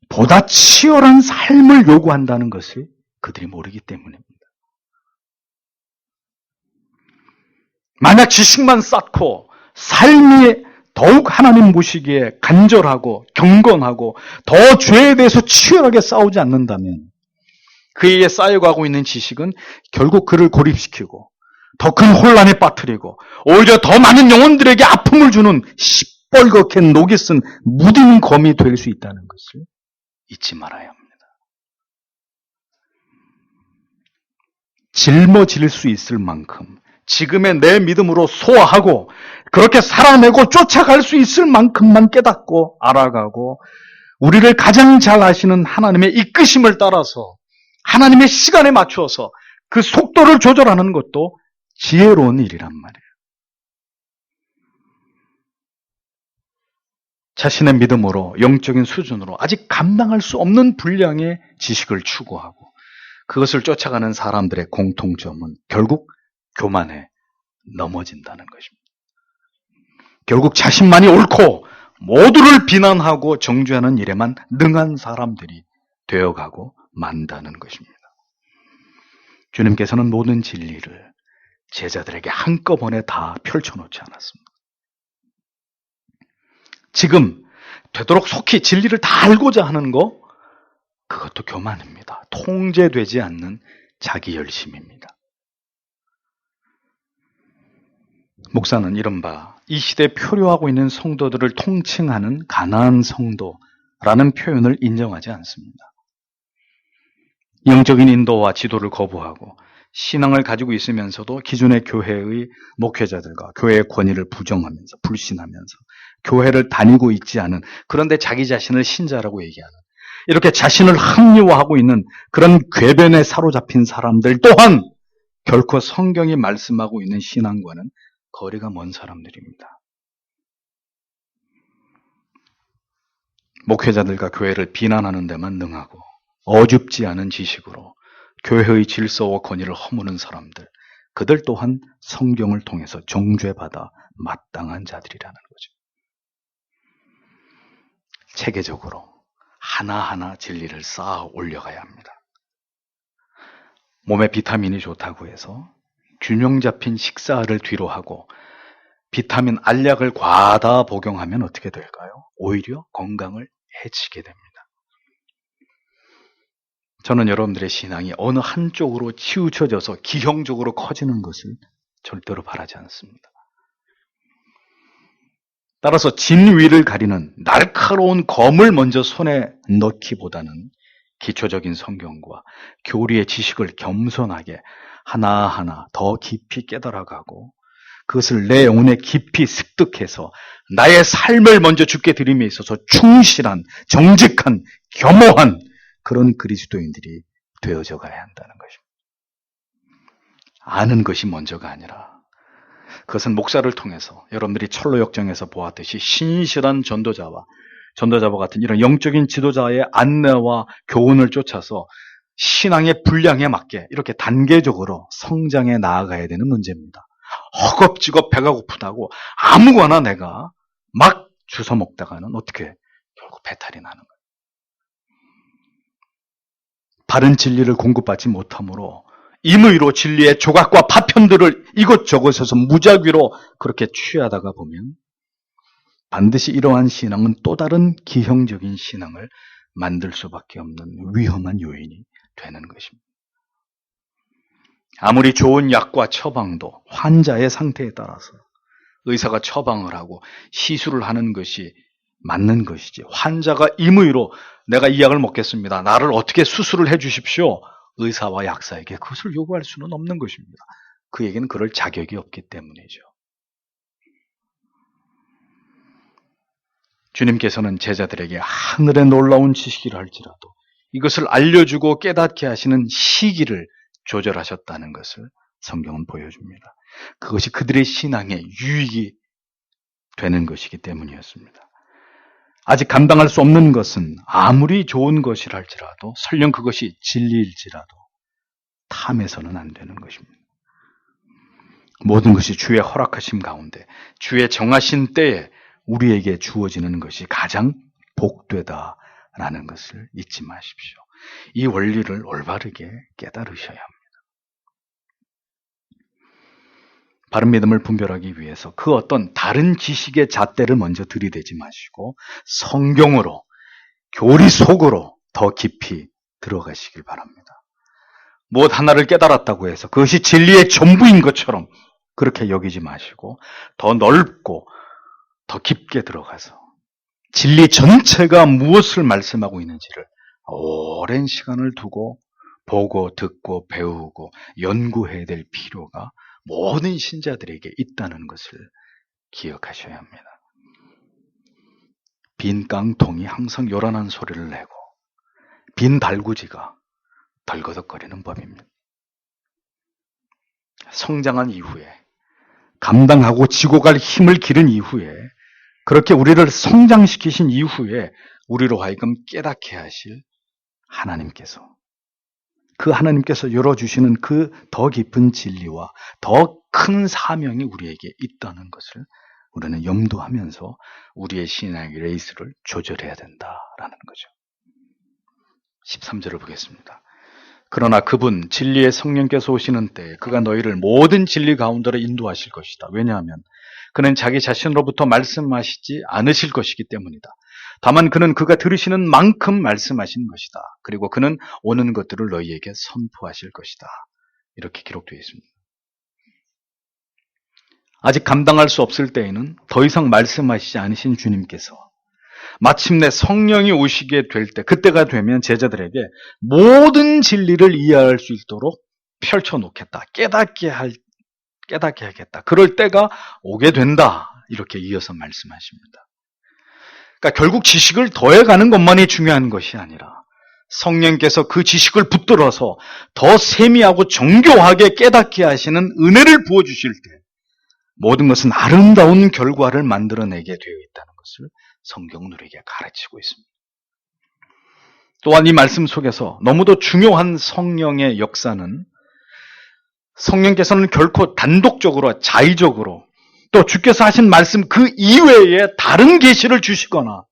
보다 치열한 삶을 요구한다는 것을 그들이 모르기 때문입니다. 만약 지식만 쌓고 삶이 더욱 하나님 보시기에 간절하고 경건하고 더 죄에 대해서 치열하게 싸우지 않는다면 그에게 쌓여가고 있는 지식은 결국 그를 고립시키고 더 큰 혼란에 빠뜨리고 오히려 더 많은 영혼들에게 아픔을 주는 시뻘겋게 녹이 쓴 무딘 검이 될 수 있다는 것을 잊지 말아야 합니다. 짊어질 수 있을 만큼 지금의 내 믿음으로 소화하고 그렇게 살아내고 쫓아갈 수 있을 만큼만 깨닫고 알아가고 우리를 가장 잘 아시는 하나님의 이끄심을 따라서 하나님의 시간에 맞추어서 그 속도를 조절하는 것도 지혜로운 일이란 말이에요. 자신의 믿음으로 영적인 수준으로 아직 감당할 수 없는 분량의 지식을 추구하고 그것을 쫓아가는 사람들의 공통점은 결국 교만에 넘어진다는 것입니다. 결국 자신만이 옳고 모두를 비난하고 정죄하는 일에만 능한 사람들이 되어가고 만다는 것입니다. 주님께서는 모든 진리를 제자들에게 한꺼번에 다 펼쳐놓지 않았습니다. 지금 되도록 속히 진리를 다 알고자 하는 거, 그것도 교만입니다. 통제되지 않는 자기 열심입니다. 목사는 이른바 이 시대에 표류하고 있는 성도들을 통칭하는 가나안 성도라는 표현을 인정하지 않습니다. 영적인 인도와 지도를 거부하고 신앙을 가지고 있으면서도 기존의 교회의 목회자들과 교회의 권위를 부정하면서 불신하면서 교회를 다니고 있지 않은, 그런데 자기 자신을 신자라고 얘기하는, 이렇게 자신을 합리화하고 있는 그런 궤변에 사로잡힌 사람들 또한 결코 성경이 말씀하고 있는 신앙과는 거리가 먼 사람들입니다. 목회자들과 교회를 비난하는 데만 능하고 어줍지 않은 지식으로 교회의 질서와 권위를 허무는 사람들, 그들 또한 성경을 통해서 정죄받아 마땅한 자들이라는 거죠. 체계적으로 하나하나 진리를 쌓아 올려가야 합니다. 몸에 비타민이 좋다고 해서 균형 잡힌 식사를 뒤로 하고 비타민 알약을 과다 복용하면 어떻게 될까요? 오히려 건강을 해치게 됩니다. 저는 여러분들의 신앙이 어느 한쪽으로 치우쳐져서 기형적으로 커지는 것을 절대로 바라지 않습니다. 따라서 진위를 가리는 날카로운 검을 먼저 손에 넣기보다는 기초적인 성경과 교리의 지식을 겸손하게 하나하나 더 깊이 깨달아가고 그것을 내 영혼에 깊이 습득해서 나의 삶을 먼저 주께 드림에 있어서 충실한, 정직한, 겸허한 그런 그리스도인들이 되어져 가야 한다는 것입니다. 아는 것이 먼저가 아니라 그것은 목사를 통해서 여러분들이 철로역정에서 보았듯이 신실한 전도자와 같은 이런 영적인 지도자의 안내와 교훈을 쫓아서 신앙의 분량에 맞게 이렇게 단계적으로 성장해 나아가야 되는 문제입니다. 허겁지겁 배가 고프다고 아무거나 내가 막 주워 먹다가는 어떻게 결국 배탈이 나는 거예요. 바른 진리를 공급받지 못함으로 임의로 진리의 조각과 파편들을 이것저것에서 무작위로 그렇게 취하다가 보면 반드시 이러한 신앙은 또 다른 기형적인 신앙을 만들 수밖에 없는 위험한 요인이 되는 것입니다. 아무리 좋은 약과 처방도 환자의 상태에 따라서 의사가 처방을 하고 시술을 하는 것이 맞는 것이지, 환자가 임의로 내가 이 약을 먹겠습니다, 나를 어떻게 수술을 해 주십시오, 의사와 약사에게 그것을 요구할 수는 없는 것입니다. 그에게는 그럴 자격이 없기 때문이죠. 주님께서는 제자들에게 하늘의 놀라운 지식이라 할지라도 이것을 알려주고 깨닫게 하시는 시기를 조절하셨다는 것을 성경은 보여줍니다. 그것이 그들의 신앙에 유익이 되는 것이기 때문이었습니다. 아직 감당할 수 없는 것은 아무리 좋은 것이라 할지라도 설령 그것이 진리일지라도 탐해서는 안 되는 것입니다. 모든 것이 주의 허락하심 가운데 주의 정하신 때에 우리에게 주어지는 것이 가장 복되다라는 것을 잊지 마십시오. 이 원리를 올바르게 깨달으셔야 합니다. 바른 믿음을 분별하기 위해서 그 어떤 다른 지식의 잣대를 먼저 들이대지 마시고 성경으로, 교리 속으로 더 깊이 들어가시길 바랍니다. 무엇 하나를 깨달았다고 해서 그것이 진리의 전부인 것처럼 그렇게 여기지 마시고 더 넓고 더 깊게 들어가서 진리 전체가 무엇을 말씀하고 있는지를 오랜 시간을 두고 보고 듣고 배우고 연구해야 될 필요가 모든 신자들에게 있다는 것을 기억하셔야 합니다. 빈 깡통이 항상 요란한 소리를 내고 빈 달구지가 덜거덕거리는 법입니다. 성장한 이후에 감당하고 지고 갈 힘을 기른 이후에 그렇게 우리를 성장시키신 이후에 우리로 하여금 깨닫게 하실 하나님께서 그 하나님께서 열어주시는 그 더 깊은 진리와 더 큰 사명이 우리에게 있다는 것을 우리는 염두하면서 우리의 신앙의 레이스를 조절해야 된다라는 거죠. 13절을 보겠습니다. 그러나 그분 진리의 성령께서 오시는 때에 그가 너희를 모든 진리 가운데로 인도하실 것이다. 왜냐하면 그는 자기 자신으로부터 말씀하시지 않으실 것이기 때문이다. 다만 그는 그가 들으시는 만큼 말씀하신 것이다. 그리고 그는 오는 것들을 너희에게 선포하실 것이다. 이렇게 기록되어 있습니다. 아직 감당할 수 없을 때에는 더 이상 말씀하시지 않으신 주님께서 마침내 성령이 오시게 될 때, 그때가 되면 제자들에게 모든 진리를 이해할 수 있도록 펼쳐놓겠다. 깨닫게 하겠다. 그럴 때가 오게 된다. 이렇게 이어서 말씀하십니다. 그러니까 결국 지식을 더해가는 것만이 중요한 것이 아니라 성령께서 그 지식을 붙들어서 더 세미하고 정교하게 깨닫게 하시는 은혜를 부어주실 때 모든 것은 아름다운 결과를 만들어내게 되어 있다는 것을 성경은 우리에게 가르치고 있습니다. 또한 이 말씀 속에서 너무도 중요한 성령의 역사는 성령께서는 결코 단독적으로 자의적으로 또 주께서 하신 말씀 그 이외에 다른 계시를 주시거나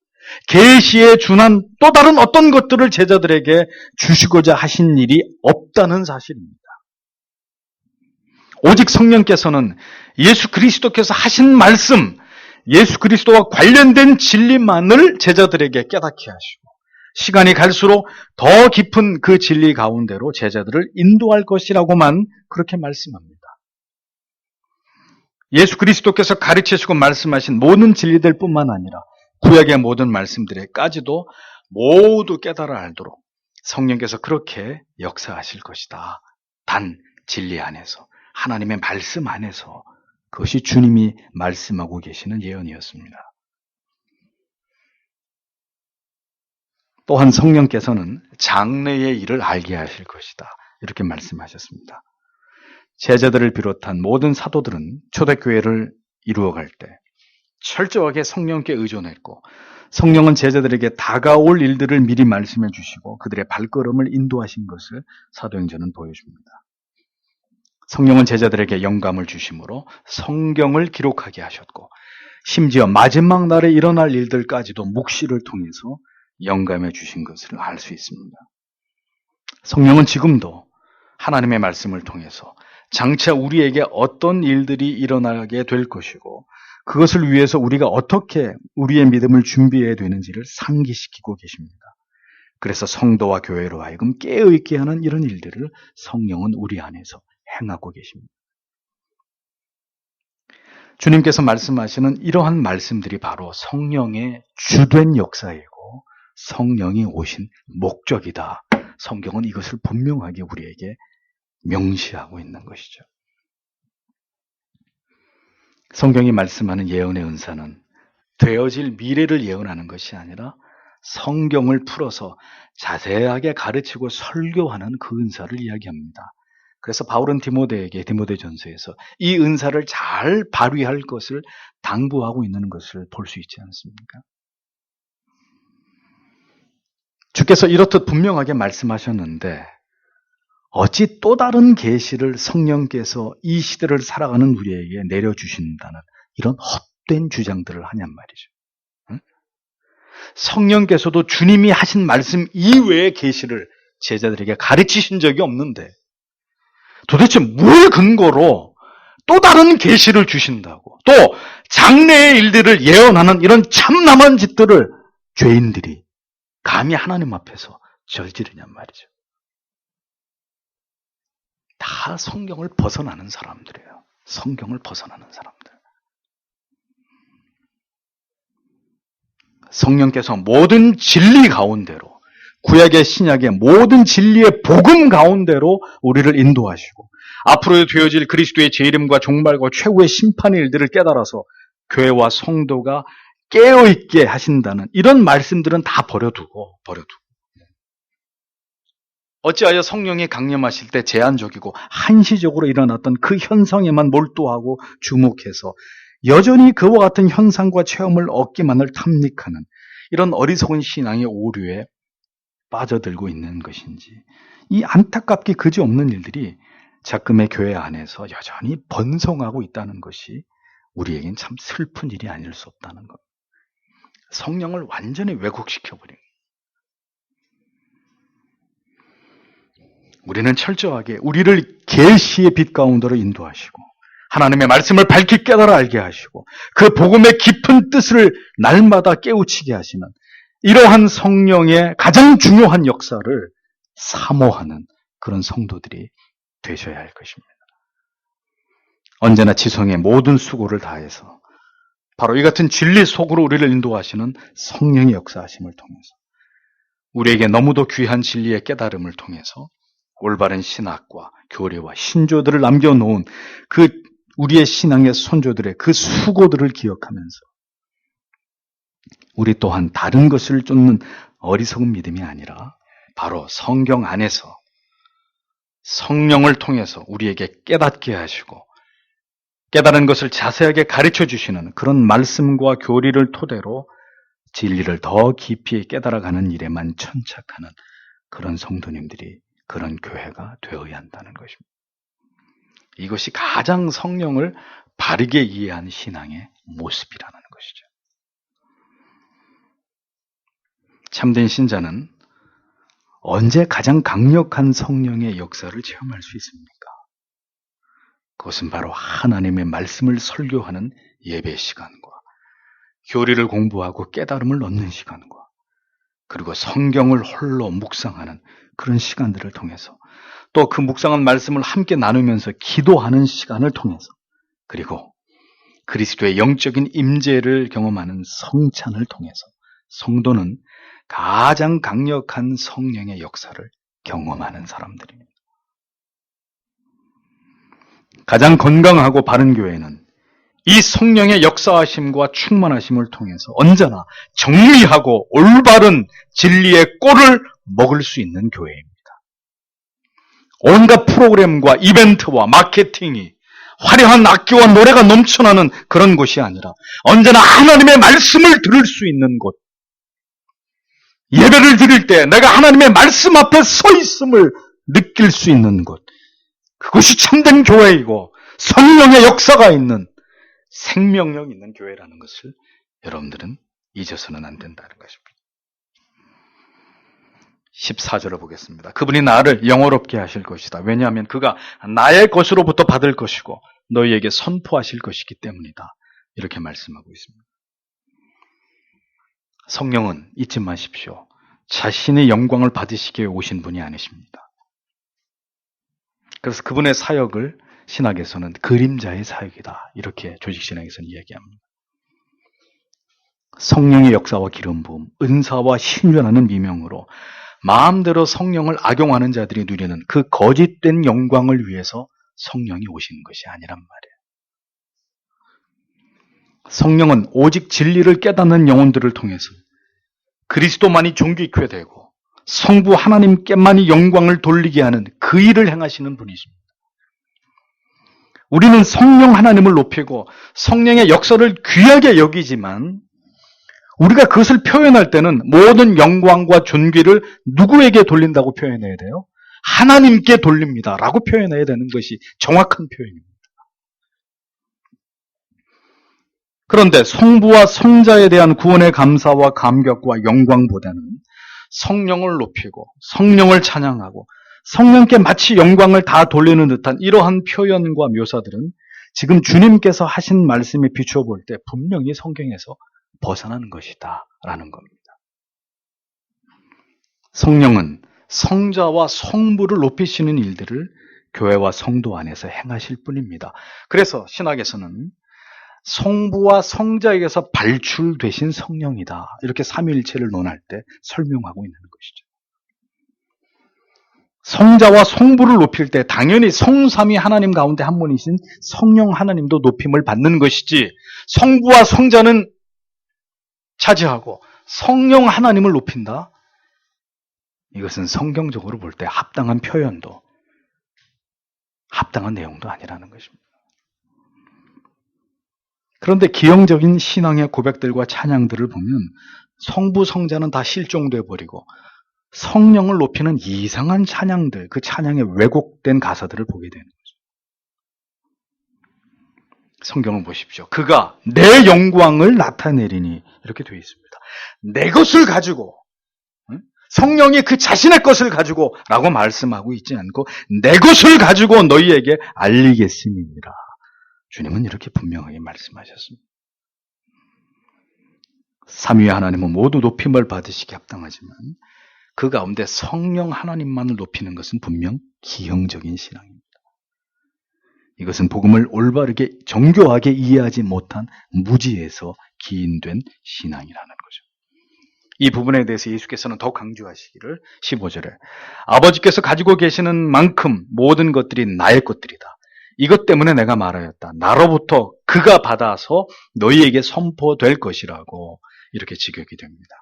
계시에 준한 또 다른 어떤 것들을 제자들에게 주시고자 하신 일이 없다는 사실입니다. 오직 성령께서는 예수 그리스도께서 하신 말씀, 예수 그리스도와 관련된 진리만을 제자들에게 깨닫게 하시고 시간이 갈수록 더 깊은 그 진리 가운데로 제자들을 인도할 것이라고만 그렇게 말씀합니다. 예수 그리스도께서 가르치시고 말씀하신 모든 진리들 뿐만 아니라 구약의 모든 말씀들에까지도 모두 깨달아 알도록 성령께서 그렇게 역사하실 것이다. 단 진리 안에서, 하나님의 말씀 안에서 그것이 주님이 말씀하고 계시는 예언이었습니다. 또한 성령께서는 장래의 일을 알게 하실 것이다. 이렇게 말씀하셨습니다. 제자들을 비롯한 모든 사도들은 초대교회를 이루어갈 때 철저하게 성령께 의존했고 성령은 제자들에게 다가올 일들을 미리 말씀해 주시고 그들의 발걸음을 인도하신 것을 사도행전은 보여줍니다. 성령은 제자들에게 영감을 주심으로 성경을 기록하게 하셨고 심지어 마지막 날에 일어날 일들까지도 묵시를 통해서 영감해 주신 것을 알 수 있습니다. 성령은 지금도 하나님의 말씀을 통해서 장차 우리에게 어떤 일들이 일어나게 될 것이고 그것을 위해서 우리가 어떻게 우리의 믿음을 준비해야 되는지를 상기시키고 계십니다. 그래서 성도와 교회로 하여금 깨어있게 하는 이런 일들을 성령은 우리 안에서 행하고 계십니다. 주님께서 말씀하시는 이러한 말씀들이 바로 성령의 주된 역사이고 성령이 오신 목적이다. 성경은 이것을 분명하게 우리에게 명시하고 있는 것이죠. 성경이 말씀하는 예언의 은사는 되어질 미래를 예언하는 것이 아니라 성경을 풀어서 자세하게 가르치고 설교하는 그 은사를 이야기합니다. 그래서 바울은 디모데에게 디모데전서에서 이 은사를 잘 발휘할 것을 당부하고 있는 것을 볼 수 있지 않습니까? 주께서 이렇듯 분명하게 말씀하셨는데 어찌 또 다른 계시를 성령께서 이 시대를 살아가는 우리에게 내려주신다는 이런 헛된 주장들을 하냔 말이죠. 응? 성령께서도 주님이 하신 말씀 이외의 계시를 제자들에게 가르치신 적이 없는데 도대체 뭘 근거로 또 다른 계시를 주신다고, 또 장래의 일들을 예언하는 이런 참남한 짓들을 죄인들이 감히 하나님 앞에서 저지르냔 말이죠. 다 성경을 벗어나는 사람들이에요. 성경을 벗어나는 사람들. 성령께서 모든 진리 가운데로, 구약의 신약의 모든 진리의 복음 가운데로 우리를 인도하시고 앞으로 되어질 그리스도의 재림과 종말과 최후의 심판의 일들을 깨달아서 교회와 성도가 깨어있게 하신다는 이런 말씀들은 다 버려두고 어찌하여 성령이 강림하실 때 제한적이고 한시적으로 일어났던 그 현상에만 몰두하고 주목해서 여전히 그와 같은 현상과 체험을 얻기만을 탐닉하는 이런 어리석은 신앙의 오류에 빠져들고 있는 것인지, 이 안타깝게 그지없는 일들이 작금의 교회 안에서 여전히 번성하고 있다는 것이 우리에겐 참 슬픈 일이 아닐 수 없다는 것. 성령을 완전히 왜곡시켜버린. 우리는 철저하게 우리를 계시의 빛 가운데로 인도하시고 하나님의 말씀을 밝히 깨달아 알게 하시고 그 복음의 깊은 뜻을 날마다 깨우치게 하시는 이러한 성령의 가장 중요한 역사를 사모하는 그런 성도들이 되셔야 할 것입니다. 언제나 지성의 모든 수고를 다해서 바로 이 같은 진리 속으로 우리를 인도하시는 성령의 역사하심을 통해서 우리에게 너무도 귀한 진리의 깨달음을 통해서 올바른 신학과 교리와 신조들을 남겨놓은 그 우리의 신앙의 선조들의 그 수고들을 기억하면서 우리 또한 다른 것을 쫓는 어리석은 믿음이 아니라 바로 성경 안에서 성령을 통해서 우리에게 깨닫게 하시고 깨달은 것을 자세하게 가르쳐 주시는 그런 말씀과 교리를 토대로 진리를 더 깊이 깨달아가는 일에만 천착하는 그런 성도님들이, 그런 교회가 되어야 한다는 것입니다. 이것이 가장 성령을 바르게 이해한 신앙의 모습이라는 것이죠. 참된 신자는 언제 가장 강력한 성령의 역사를 체험할 수 있습니까? 그것은 바로 하나님의 말씀을 설교하는 예배 시간과 교리를 공부하고 깨달음을 얻는 시간과 그리고 성경을 홀로 묵상하는 그런 시간들을 통해서 또 그 묵상한 말씀을 함께 나누면서 기도하는 시간을 통해서 그리고 그리스도의 영적인 임재를 경험하는 성찬을 통해서 성도는 가장 강력한 성령의 역사를 경험하는 사람들입니다. 가장 건강하고 바른 교회는 이 성령의 역사하심과 충만하심을 통해서 언제나 정리하고 올바른 진리의 꼴을 먹을 수 있는 교회입니다. 온갖 프로그램과 이벤트와 마케팅이 화려한 악기와 노래가 넘쳐나는 그런 곳이 아니라 언제나 하나님의 말씀을 들을 수 있는 곳, 예배를 드릴 때 내가 하나님의 말씀 앞에 서 있음을 느낄 수 있는 곳, 그것이 참된 교회이고 성령의 역사가 있는 생명력 있는 교회라는 것을 여러분들은 잊어서는 안 된다는 것입니다. 14절을 보겠습니다. 그분이 나를 영화롭게 하실 것이다. 왜냐하면 그가 나의 것으로부터 받을 것이고 너희에게 선포하실 것이기 때문이다. 이렇게 말씀하고 있습니다. 성령은 잊지 마십시오. 자신의 영광을 받으시기 위해 오신 분이 아니십니다. 그래서 그분의 사역을 신학에서는 그림자의 사역이다. 이렇게 조직신학에서는 이야기합니다. 성령의 역사와 기름 부음, 은사와 신유라는 미명으로 마음대로 성령을 악용하는 자들이 누리는 그 거짓된 영광을 위해서 성령이 오신 것이 아니란 말이에요. 성령은 오직 진리를 깨닫는 영혼들을 통해서 그리스도만이 존귀케 되고 성부 하나님께만이 영광을 돌리게 하는 그 일을 행하시는 분이십니다. 우리는 성령 하나님을 높이고 성령의 역사를 귀하게 여기지만 우리가 그것을 표현할 때는 모든 영광과 존귀를 누구에게 돌린다고 표현해야 돼요? 하나님께 돌립니다 라고 표현해야 되는 것이 정확한 표현입니다. 그런데 성부와 성자에 대한 구원의 감사와 감격과 영광보다는 성령을 높이고 성령을 찬양하고 성령께 마치 영광을 다 돌리는 듯한 이러한 표현과 묘사들은 지금 주님께서 하신 말씀에 비추어 볼 때 분명히 성경에서 벗어나는 것이다 라는 겁니다. 성령은 성자와 성부를 높이시는 일들을 교회와 성도 안에서 행하실 뿐입니다. 그래서 신학에서는 성부와 성자에게서 발출되신 성령이다, 이렇게 삼위일체를 논할 때 설명하고 있는 것이죠. 성자와 성부를 높일 때 당연히 성삼위 하나님 가운데 한 분이신 성령 하나님도 높임을 받는 것이지, 성부와 성자는 차지하고 성령 하나님을 높인다? 이것은 성경적으로 볼 때 합당한 표현도 합당한 내용도 아니라는 것입니다. 그런데 기형적인 신앙의 고백들과 찬양들을 보면 성부, 성자는 다 실종돼 버리고 성령을 높이는 이상한 찬양들, 그 찬양에 왜곡된 가사들을 보게 되는 거죠. 성경을 보십시오. 그가 내 영광을 나타내리니 이렇게 되어 있습니다. 내 것을 가지고, 성령이 그 자신의 것을 가지고 라고 말씀하고 있지 않고 내 것을 가지고 너희에게 알리겠음이니라. 주님은 이렇게 분명하게 말씀하셨습니다. 삼위의 하나님은 모두 높임을 받으시기 합당하지만 그 가운데 성령 하나님만을 높이는 것은 분명 기형적인 신앙입니다. 이것은 복음을 올바르게 정교하게 이해하지 못한 무지에서 기인된 신앙이라는 거죠. 이 부분에 대해서 예수께서는 더 강조하시기를 15절에 아버지께서 가지고 계시는 만큼 모든 것들이 나의 것들이다. 이것 때문에 내가 말하였다. 나로부터 그가 받아서 너희에게 선포될 것이라고 이렇게 직역이 됩니다.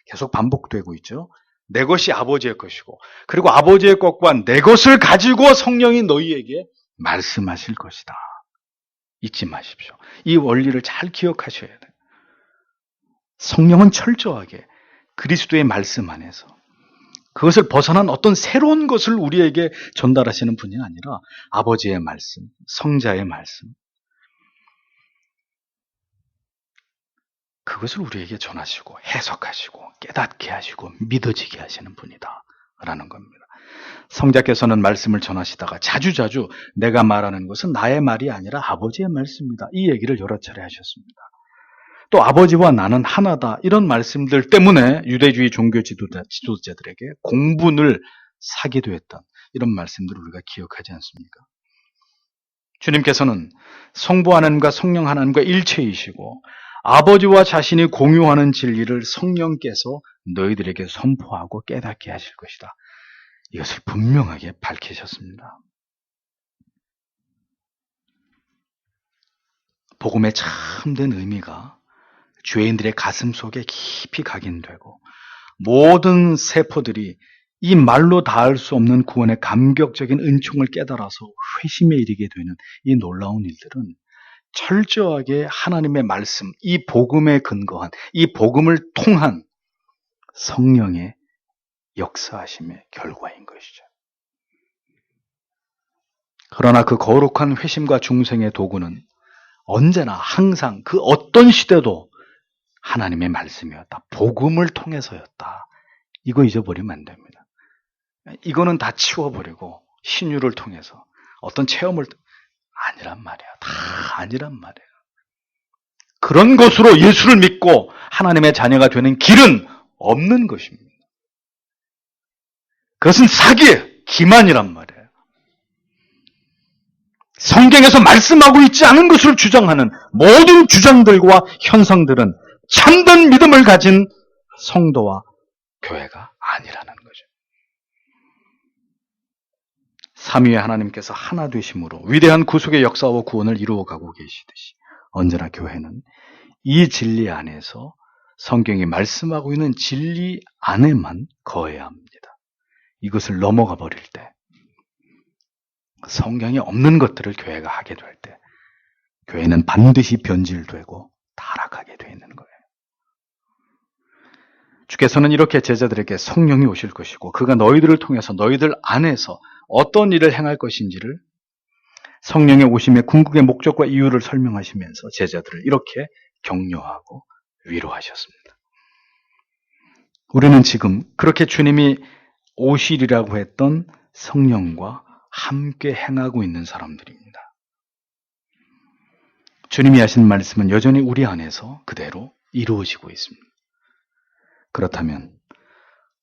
계속 반복되고 있죠. 내 것이 아버지의 것이고 그리고 아버지의 것과 내 것을 가지고 성령이 너희에게 말씀하실 것이다. 잊지 마십시오. 이 원리를 잘 기억하셔야 돼요. 성령은 철저하게 그리스도의 말씀 안에서 그것을 벗어난 어떤 새로운 것을 우리에게 전달하시는 분이 아니라 아버지의 말씀, 성자의 말씀, 그것을 우리에게 전하시고 해석하시고 깨닫게 하시고 믿어지게 하시는 분이다 라는 겁니다. 성자께서는 말씀을 전하시다가 자주자주 내가 말하는 것은 나의 말이 아니라 아버지의 말씀이다, 이 얘기를 여러 차례 하셨습니다. 또 아버지와 나는 하나다, 이런 말씀들 때문에 유대주의 종교 지도자들에게 공분을 사기도 했던 이런 말씀들을 우리가 기억하지 않습니까? 주님께서는 성부 하나님과 성령 하나님과 일체이시고 아버지와 자신이 공유하는 진리를 성령께서 너희들에게 선포하고 깨닫게 하실 것이다, 이것을 분명하게 밝히셨습니다. 복음의 참된 의미가 죄인들의 가슴 속에 깊이 각인되고 모든 세포들이 이 말로 닿을 수 없는 구원의 감격적인 은총을 깨달아서 회심에 이르게 되는 이 놀라운 일들은 철저하게 하나님의 말씀, 이 복음에 근거한, 이 복음을 통한 성령의 역사하심의 결과인 것이죠. 그러나 그 거룩한 회심과 중생의 도구는 언제나 항상 그 어떤 시대도 하나님의 말씀이었다, 복음을 통해서였다, 이거 잊어버리면 안 됩니다. 이거는 다 치워버리고 신유를 통해서 어떤 체험을 아니란 말이야. 다 아니란 말이에요. 그런 것으로 예수를 믿고 하나님의 자녀가 되는 길은 없는 것입니다. 그것은 사기의 기만이란 말이에요. 성경에서 말씀하고 있지 않은 것을 주장하는 모든 주장들과 현상들은 참된 믿음을 가진 성도와 교회가 아니라는 거죠. 삼위의 하나님께서 하나 되심으로 위대한 구속의 역사와 구원을 이루어가고 계시듯이 언제나 교회는 이 진리 안에서 성경이 말씀하고 있는 진리 안에만 거해야 합니다. 이것을 넘어가 버릴 때, 성경이 없는 것들을 교회가 하게 될 때, 교회는 반드시 변질되고 타락하게 되어 있는 거예요. 주께서는 이렇게 제자들에게 성령이 오실 것이고 그가 너희들을 통해서 너희들 안에서 어떤 일을 행할 것인지를 성령의 오심의 궁극의 목적과 이유를 설명하시면서 제자들을 이렇게 격려하고 위로하셨습니다. 우리는 지금 그렇게 주님이 오시리라고 했던 성령과 함께 행하고 있는 사람들입니다. 주님이 하신 말씀은 여전히 우리 안에서 그대로 이루어지고 있습니다. 그렇다면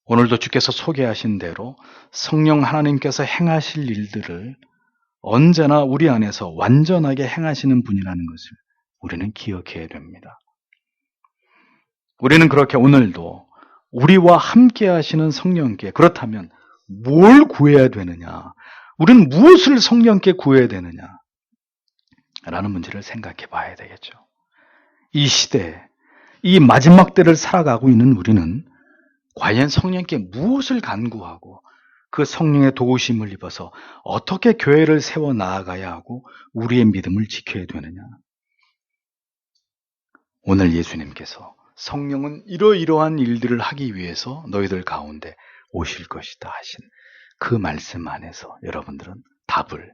오늘도 주께서 소개하신 대로 성령 하나님께서 행하실 일들을 언제나 우리 안에서 완전하게 행하시는 분이라는 것을 우리는 기억해야 됩니다. 우리는 그렇게 오늘도 우리와 함께 하시는 성령께, 그렇다면 뭘 구해야 되느냐? 우리는 무엇을 성령께 구해야 되느냐? 라는 문제를 생각해 봐야 되겠죠. 이 시대, 이 마지막 때를 살아가고 있는 우리는 과연 성령께 무엇을 간구하고 그 성령의 도우심을 입어서 어떻게 교회를 세워 나아가야 하고 우리의 믿음을 지켜야 되느냐? 오늘 예수님께서 성령은 이러이러한 일들을 하기 위해서 너희들 가운데 오실 것이다 하신 그 말씀 안에서 여러분들은 답을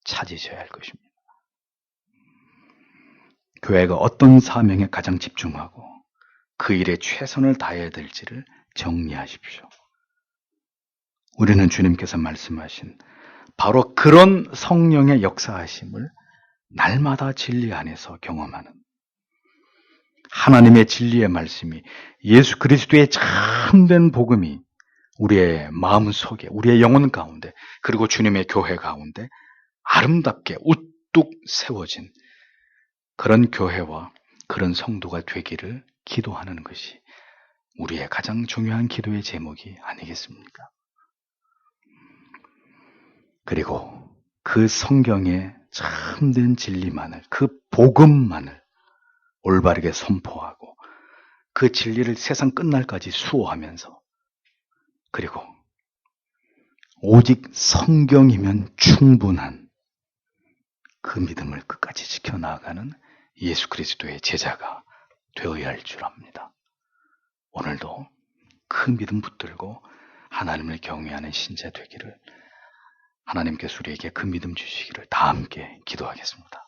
찾으셔야 할 것입니다. 교회가 어떤 사명에 가장 집중하고 그 일에 최선을 다해야 될지를 정리하십시오. 우리는 주님께서 말씀하신 바로 그런 성령의 역사하심을 날마다 진리 안에서 경험하는, 하나님의 진리의 말씀이, 예수 그리스도의 참된 복음이 우리의 마음 속에, 우리의 영혼 가운데, 그리고 주님의 교회 가운데 아름답게 우뚝 세워진 그런 교회와 그런 성도가 되기를 기도하는 것이 우리의 가장 중요한 기도의 제목이 아니겠습니까? 그리고 그 성경의 참된 진리만을, 그 복음만을 올바르게 선포하고 그 진리를 세상 끝날까지 수호하면서, 그리고 오직 성경이면 충분한 그 믿음을 끝까지 지켜나가는 예수 그리스도의 제자가 되어야 할 줄 압니다. 오늘도 그 믿음 붙들고 하나님을 경외하는 신자 되기를, 하나님께서 우리에게 그 믿음 주시기를 다 함께 기도하겠습니다.